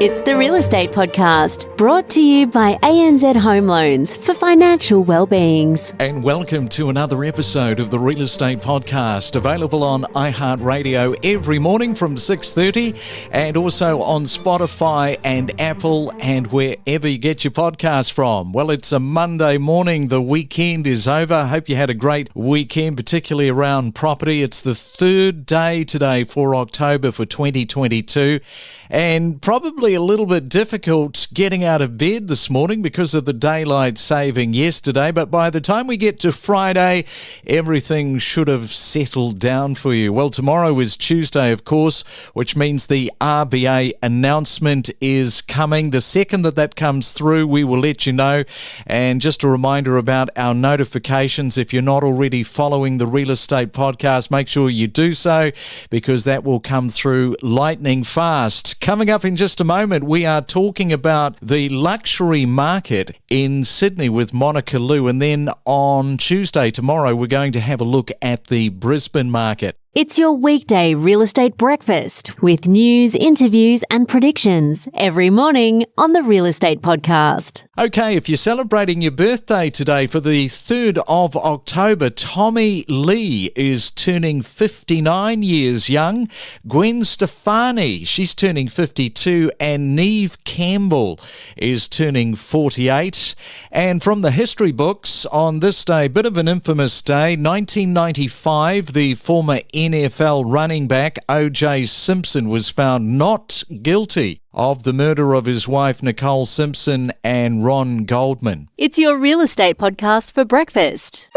It's the Real Estate Podcast, brought to you by ANZ Home Loans for financial well-beings. And welcome to another episode of the Real Estate Podcast, available on iHeartRadio every morning from 6:30 and also on Spotify and Apple and wherever you get your podcasts from. Well, it's a Monday morning. The weekend is over. I hope you had a great weekend, particularly around property. It's the third day today for October for 2022 and probably a little bit difficult getting out of bed this morning because of the daylight saving yesterday, but by the time we get to Friday, everything should have settled down for you. Well, tomorrow is Tuesday, of course, which means the RBA announcement is coming. The second that comes through, we will let you know. And just a reminder about our notifications. If you're not already following the Real Estate Podcast, make sure you do so because that will come through lightning fast. Coming up in just a moment, we are talking about the luxury market in Sydney with Monika Tu, and then on Tuesday, tomorrow, we're going to have a look at the Brisbane market. It's your weekday real estate breakfast with news, interviews and predictions every morning on the Real Estate Podcast. Okay, if you're celebrating your birthday today for the 3rd of October, Tommy Lee is turning 59 years young. Gwen Stefani, she's turning 52, and Neve Campbell is turning 48. And from the history books, on this day, bit of an infamous day, 1995, the former NFL running back O.J. Simpson was found not guilty of the murder of his wife Nicole Simpson and Ron Goldman. It's your Real Estate Podcast for breakfast.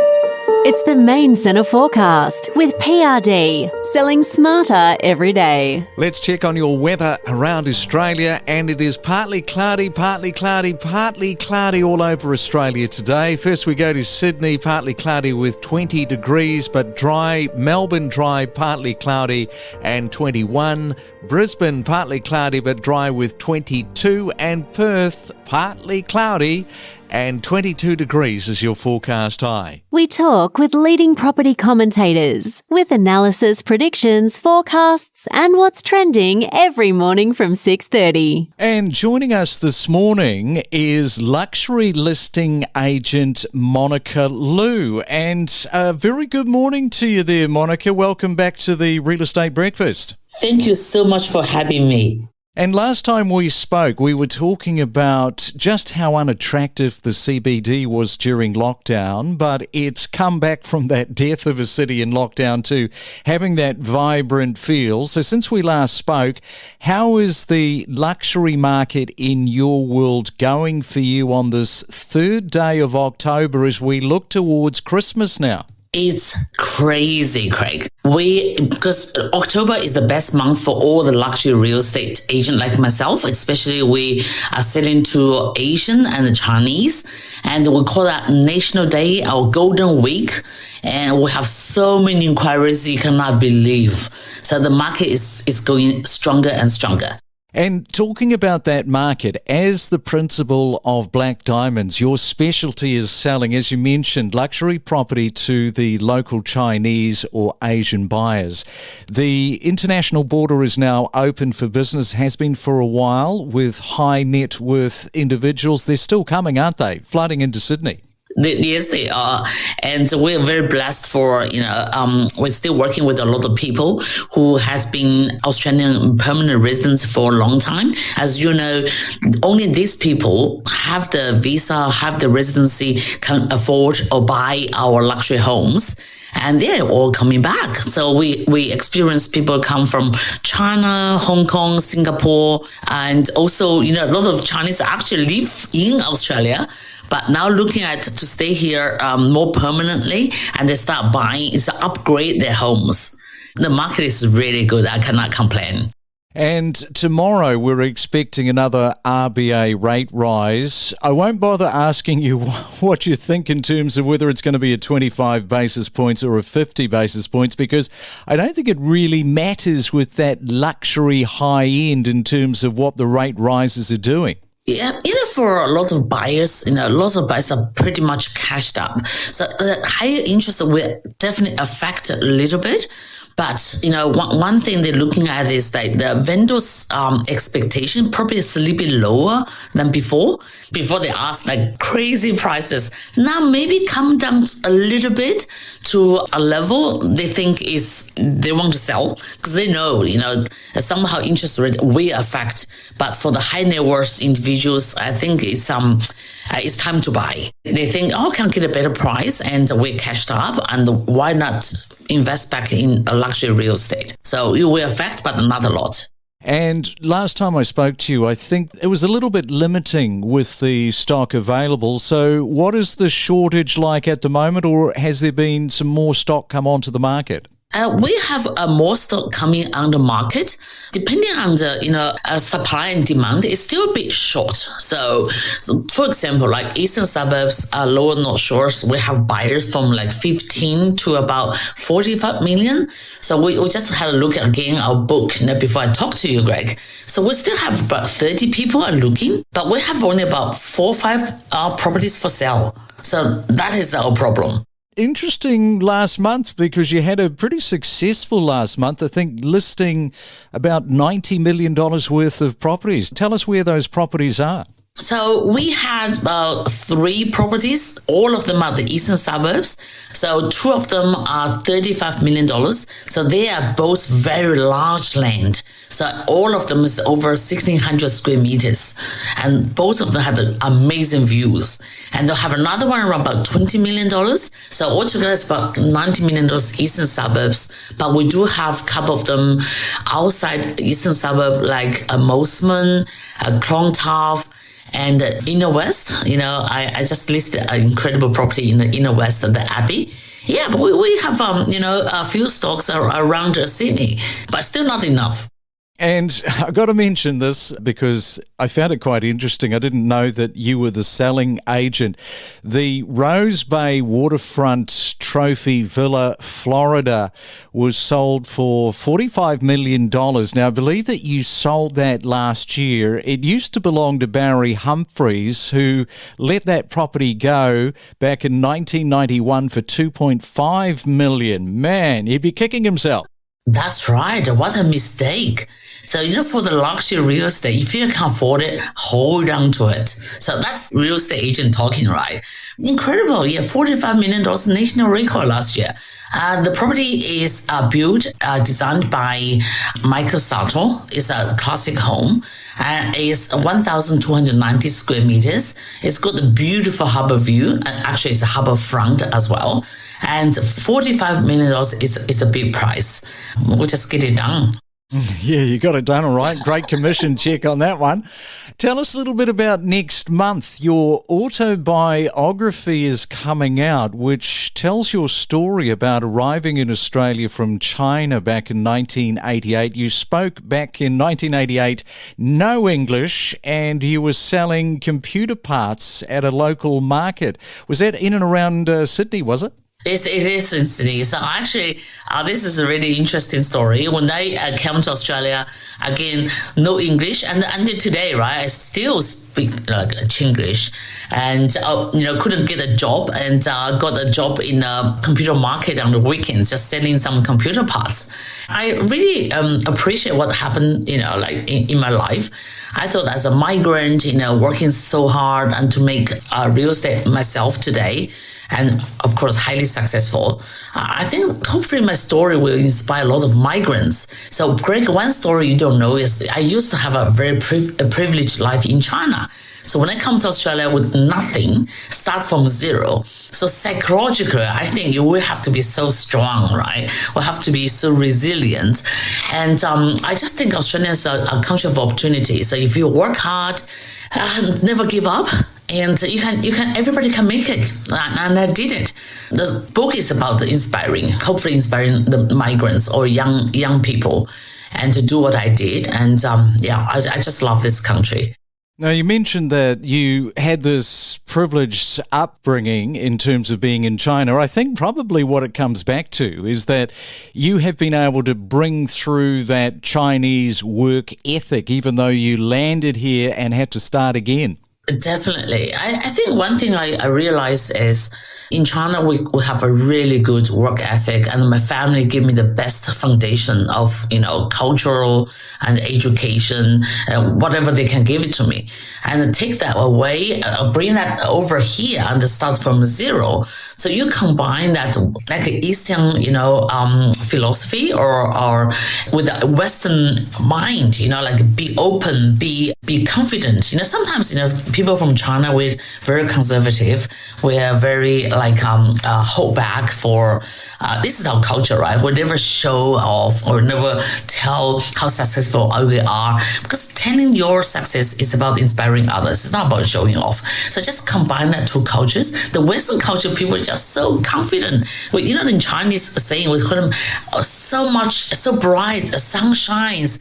It's the Main Centre Forecast with PRD, selling smarter every day. Let's check on your weather around Australia, and it is partly cloudy all over Australia today. First we go to Sydney, partly cloudy with 20 degrees, but dry. Melbourne dry, partly cloudy and 21. Brisbane partly cloudy but dry with 22, and Perth partly cloudy and 22 degrees is your forecast high. We talk with leading property commentators with analysis, predictions, forecasts and what's trending every morning from 6:30. And joining us this morning is luxury listing agent Monika Tu. And a very good morning to you there, Monika. Welcome back to the Real Estate Breakfast. Thank you so much for having me. And last time we spoke, we were talking about just how unattractive the CBD was during lockdown, but it's come back from that death of a city in lockdown to having that vibrant feel. So since we last spoke, how is the luxury market in your world going for you on this 3rd day of October as we look towards Christmas now? It's crazy, Craig. Because October is the best month for all the luxury real estate agent like myself, especially we are selling to Asian and the Chinese, and we call that National Day, our Golden Week, and we have so many inquiries you cannot believe. So the market is going stronger and stronger. And talking about that market, as the principal of Black Diamonds, your specialty is selling, as you mentioned, luxury property to the local Chinese or Asian buyers. The international border is now open for business, has been for a while, with high net worth individuals. They're still coming, aren't they? Flooding into Sydney. Yes, they are. And we're very blessed for, we're still working with a lot of people who has been Australian permanent residents for a long time. As you know, only these people have the visa, have the residency, can afford or buy our luxury homes. And they're all coming back. So we experience people come from China, Hong Kong, Singapore, and also, a lot of Chinese actually live in Australia, but now looking at to stay here more permanently, and they start buying, is to upgrade their homes. The market is really good. I cannot complain. And tomorrow we're expecting another RBA rate rise. I won't bother asking you what you think in terms of whether it's going to be a 25 basis points or a 50 basis points, because I don't think it really matters with that luxury high end in terms of what the rate rises are doing. Yeah, for a lot of buyers, lots of buyers are pretty much cashed up. So the higher interest will definitely affect a little bit. But, one thing they're looking at is that the vendors' expectation probably is a little bit lower than before. Before they ask like crazy prices. Now maybe come down a little bit to a level they think they want to sell because they know, somehow interest rate will affect. But for the high net worth individuals, I think it's time to buy. They think, can I get a better price and we're cashed up and why not invest back in a luxury real estate? So it will affect, but not a lot. And last time I spoke to you, I think it was a little bit limiting with the stock available. So what is the shortage like at the moment, or has there been some more stock come onto the market? We have more stock coming on the market. Depending on the supply and demand, it's still a bit short. So for example, like eastern suburbs, lower North Shores, we have buyers from like 15 to about 45 million. So we just had a look again our book before I talk to you, Greg. So we still have about 30 people are looking, but we have only about 4 or 5 properties for sale. So that is our problem. Interesting last month because you had a pretty successful last month, I think, listing about $90 million worth of properties. Tell us where those properties are. So we had about 3 properties. All of them are the eastern suburbs. So 2 of them are $35 million. So they are both very large land. So all of them is over 1,600 square meters. And both of them have amazing views. And they'll have another one around about $20 million. So altogether it's about $90 million eastern suburbs. But we do have a couple of them outside eastern suburb like Mosman, Clongtav, and Inner West. I just listed an incredible property in the Inner West of the Abbey. Yeah, but we have, a few stocks around Sydney, but still not enough. And I got to mention this because I found it quite interesting. I didn't know that you were the selling agent. The Rose Bay Waterfront Trophy Villa, Florida, was sold for $45 million. Now, I believe that you sold that last year. It used to belong to Barry Humphries, who let that property go back in 1991 for $2.5 million. Man, he'd be kicking himself. That's right. What a mistake. So, for the luxury real estate, if you can afford it, hold on to it. So that's real estate agent talking, right? Incredible. Yeah, $45 million national record last year. The property is built, designed by Michael Sato. It's a classic home. It's 1,290 square meters. It's got a beautiful harbor view. And actually, it's a harbor front as well. And $45 million is a big price. We'll just get it done. Yeah, you got it done all right. Great commission check on that one. Tell us a little bit about next month. Your autobiography is coming out, which tells your story about arriving in Australia from China back in 1988. You spoke back in 1988 no English, and you were selling computer parts at a local market. Was that in and around Sydney, was it? It is in Sydney. So actually, this is a really interesting story. When I came to Australia, again, no English. And until today, right, I still speak Chinglish. And, couldn't get a job. And got a job in a computer market on the weekends, just selling some computer parts. I really appreciate what happened, in my life. I thought as a migrant, working so hard and to make real estate myself today, and of course, highly successful. I think hopefully my story will inspire a lot of migrants. So, Greg, one story you don't know is I used to have a very privileged life in China. So when I come to Australia with nothing, start from zero. So psychologically, I think you will have to be so strong, right? We'll have to be so resilient. And I just think Australia is a country of opportunity. So if you work hard, never give up, and everybody can make it. And I did it. The book is about hopefully inspiring the migrants or young people, and to do what I did. And I just love this country. Now, you mentioned that you had this privileged upbringing in terms of being in China. I think probably what it comes back to is that you have been able to bring through that Chinese work ethic, even though you landed here and had to start again. Definitely. I think one thing I realized is In China, we have a really good work ethic, and my family give me the best foundation of, cultural and education, whatever they can give it to me. And take that away, bring that over here and start from zero. So you combine that like Eastern, philosophy or with a Western mind, like be open, be confident. Sometimes, people from China, we're very conservative. We are very hold back for, this is our culture, right? We never show off or never tell how successful we are, because telling your success is about inspiring others. It's not about showing off. So just combine that two cultures. The Western culture, people are just so confident. In Chinese saying, we call them so bright, the sun shines.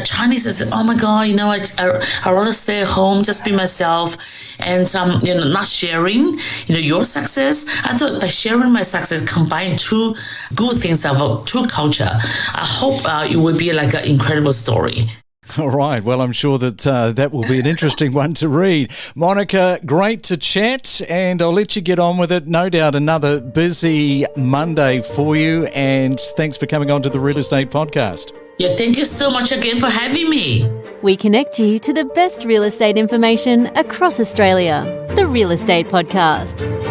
Chinese is, oh my God, I rather stay at home, just be myself, and not sharing, your success. I thought by sharing my success, combine two good things about two culture. I hope it will be like an incredible story. All right. Well, I'm sure that that will be an interesting one to read. Monika, great to chat, and I'll let you get on with it. No doubt another busy Monday for you, and thanks for coming on to the Real Estate Podcast. Yeah, thank you so much again for having me. We connect you to the best real estate information across Australia. The Real Estate Podcast.